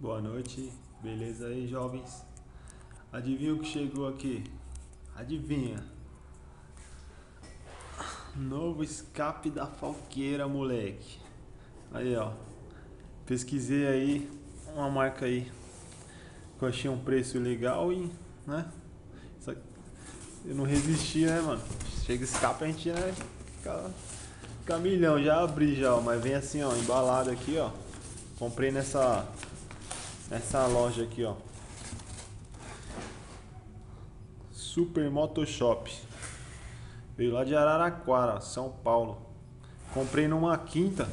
Boa noite, beleza aí, jovens? Adivinha o que chegou aqui? Adivinha? Novo escape da Falqueira, moleque. Aí, ó. Pesquisei aí uma marca aí que eu achei um preço legal e, né? Só que eu não resisti, né, mano? Chega escape, a gente, né? Fica milhão, já abri já, ó. Mas vem assim, ó, embalado aqui, ó. Comprei nessa loja aqui, ó. Super Motoshop. Veio lá de Araraquara, São Paulo. Comprei numa quinta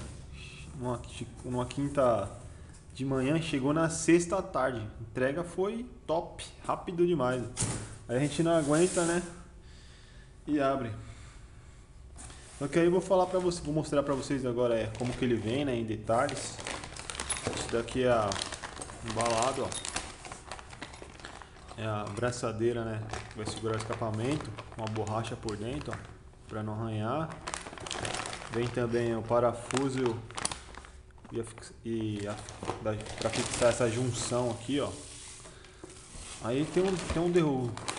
de manhã, chegou na sexta à tarde. A entrega foi top, rápido demais. Aí a gente não aguenta, né? E abre. Só que aí eu vou falar pra vocês, vou mostrar pra vocês agora como que ele vem, né, em detalhes. Isso daqui é embalado, ó. É a braçadeira, né, que vai segurar o escapamento, uma borracha por dentro, ó, pra não arranhar. Vem também o parafuso para fixar essa junção aqui, ó. Aí tem um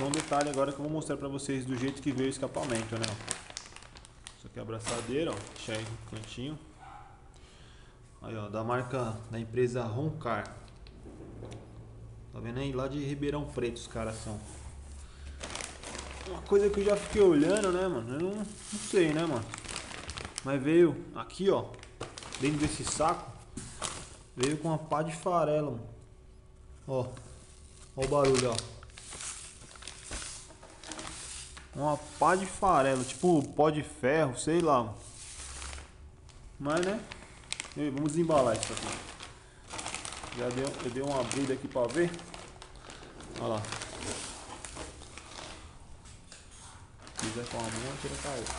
detalhe agora que eu vou mostrar pra vocês do jeito que veio o escapamento, né? Isso aqui é a abraçadeira, ó. Deixa aí no cantinho. Aí, ó, da empresa Roncar. Tá vendo aí? Lá de Ribeirão Preto os caras são. Uma coisa que eu já fiquei olhando, né, mano? Eu não sei, né, mano? Mas veio aqui, ó, dentro desse saco, veio com uma pá de farelo, mano. Ó, ó o barulho, ó. Uma pá de farelo, tipo pó de ferro, sei lá, mano. Mas, né? Vamos desembalar isso aqui. Eu dei uma abrida aqui pra ver. Olha lá. Se quiser com a mão, tira com a outra.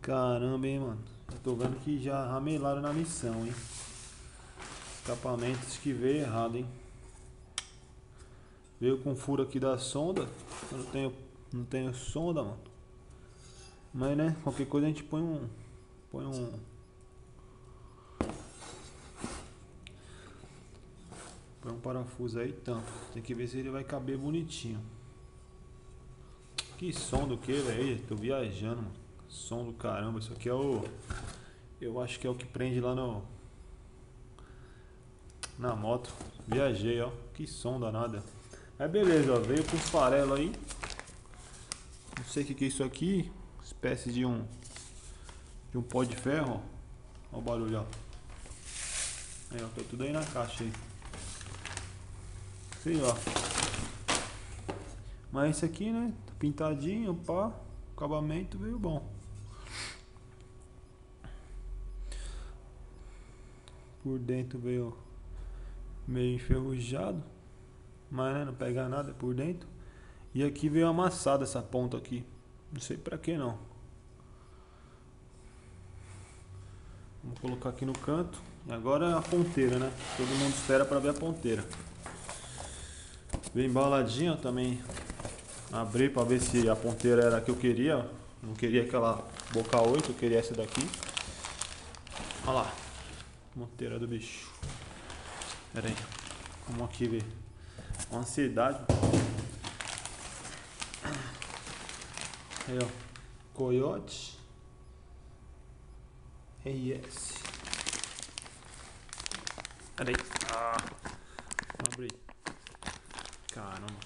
Caramba, hein, mano. Eu tô vendo que já ramelaram na missão, hein. Escapamentos que veio errado, hein. Veio com furo aqui da sonda. Eu não tenho sonda, mano. Mas, né, qualquer coisa a gente põe um parafuso aí, tampa. Tem que ver se ele vai caber bonitinho. Que som do que, velho? Tô viajando, mano. Som do caramba. Isso aqui é eu acho que é o que prende lá na moto. Viajei, ó. Que som danado. Aí beleza, ó. Veio com farelo aí. Não sei o que é isso aqui. Espécie de um pó de ferro, ó. Ó o barulho, ó. Aí, ó. Tá tudo aí na caixa aí. Sei lá. Mas esse aqui, né? Tá pintadinho, pá. O acabamento veio bom. Por dentro veio meio enferrujado. Mas, né, não pega nada por dentro. E aqui veio amassada essa ponta aqui. Não sei pra que não. Vamos colocar aqui no canto. E agora a ponteira, né? Todo mundo espera pra ver a ponteira. Bem embaladinha também. Abri pra ver se a ponteira era a que eu queria. Não queria aquela boca 8, eu queria essa daqui. Olha lá. Ponteira do bicho. Pera aí. Vamos aqui ver. Uma ansiedade. Aí, ó. Coyote. RS. Pera aí. Abre aí. Caramba.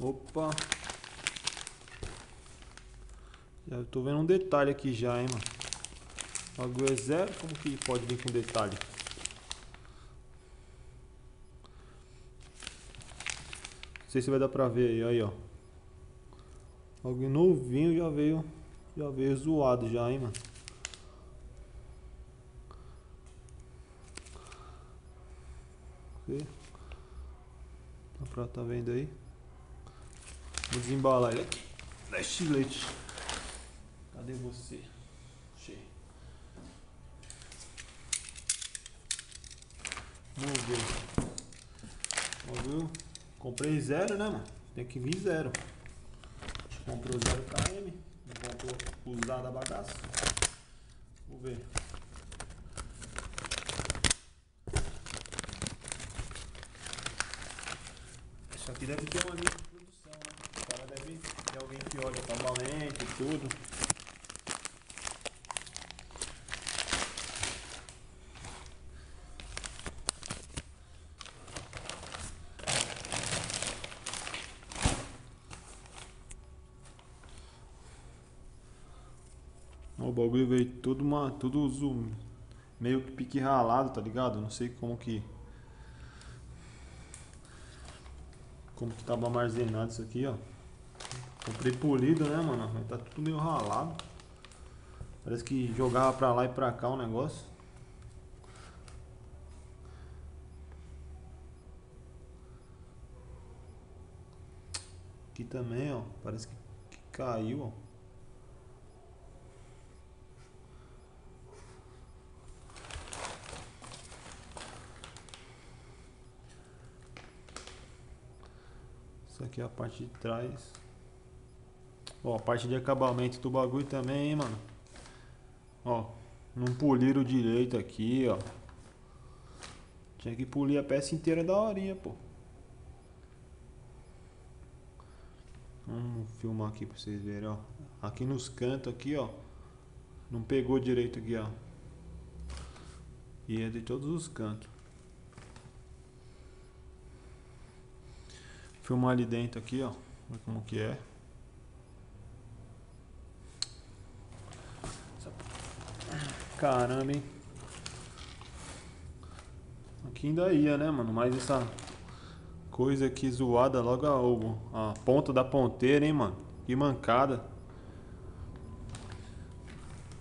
Opa. Já tô vendo um detalhe aqui já, hein, mano. O bagulho é zero, como que pode vir com detalhe? Não sei se vai dar pra ver aí, ó. Algo novinho já veio zoado já, hein, mano. Dá pra tá vendo aí? Vou desembalar ele aqui. Deste leite. Cadê você? Cheio. Vamos ver. Vamos ver. Comprei zero, né, mano? Tem que vir zero. Comprou 0 km, não comprou usada a bagaça. Vamos ver. Isso aqui deve ter uma linha de produção, né? O cara deve ter alguém que olha acabamento e tudo. O bagulho veio tudo meio que pique ralado, tá ligado? Não sei como que tava armazenado isso aqui, ó. Comprei polido, né, mano? Mas tá tudo meio ralado. Parece que jogava pra lá e pra cá o negócio. Aqui também, ó. Parece que caiu, ó. Isso aqui é a parte de trás. Ó, a parte de acabamento do bagulho também, hein, mano. Ó, não poliram direito aqui, ó. Tinha que polir a peça inteira da horinha, pô. Vamos filmar aqui pra vocês verem, ó. Aqui nos cantos aqui, ó. Não pegou direito aqui, ó. E é de todos os cantos. Filmar ali dentro aqui, ó. Ver como que é. Caramba, hein. Aqui ainda ia, né, mano? Mas essa coisa aqui zoada logo a ponta da ponteira, hein, mano. Que mancada.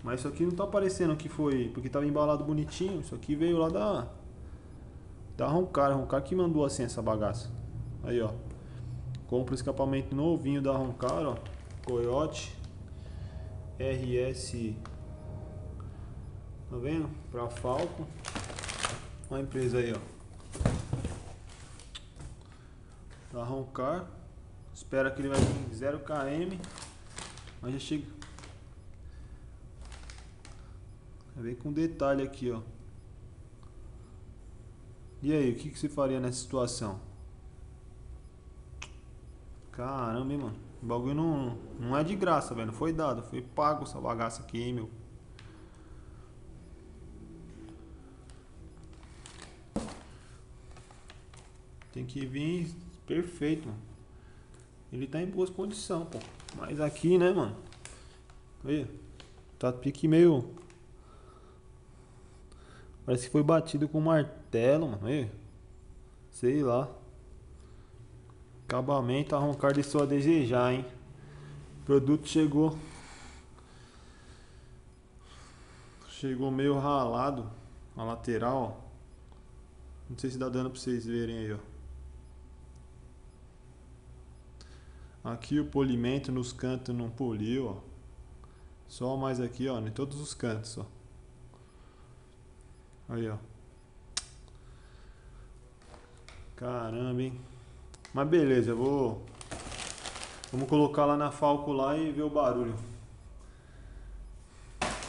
Mas isso aqui não tá parecendo que foi... Porque tava embalado bonitinho. Isso aqui veio lá da Roncar. A Roncar que mandou assim essa bagaça. Aí, ó. Compra o escapamento novinho da Roncar, ó. Coyote RS. Tá vendo? Pra Falco. Olha a empresa aí, ó. Da Roncar. Espera que ele vai vir 0 km. Mas já chega. Vai ver com detalhe aqui, ó. E aí, o que você faria nessa situação? Caramba, hein, mano. O bagulho não é de graça, velho. Não foi dado. Foi pago essa bagaça aqui, hein, meu. Tem que vir perfeito, mano. Ele tá em boas condições, pô. Mas aqui, né, mano. Olha. Tá pique meio... Parece que foi batido com martelo, mano. Olha. Sei lá. Acabamento, a Roncar deixou a desejar, hein. O produto chegou meio ralado. A lateral, ó. Não sei se dá dano pra vocês verem aí, ó. Aqui o polimento nos cantos não poliu, ó. Só mais aqui, ó, em todos os cantos, ó. Aí, ó. Caramba, hein. Mas beleza, vamos colocar lá na Falco lá e ver o barulho.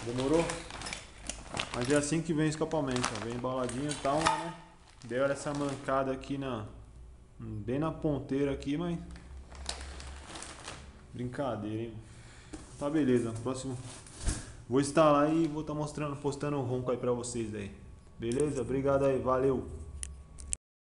Demorou? Mas é assim que vem o escapamento, ó. Vem embaladinho e tal, né? Deu essa mancada aqui bem na ponteira aqui, mas... Brincadeira, hein? Tá, beleza. Próximo. Vou instalar e vou estar postando o ronco aí pra vocês aí. Beleza? Obrigado aí. Valeu.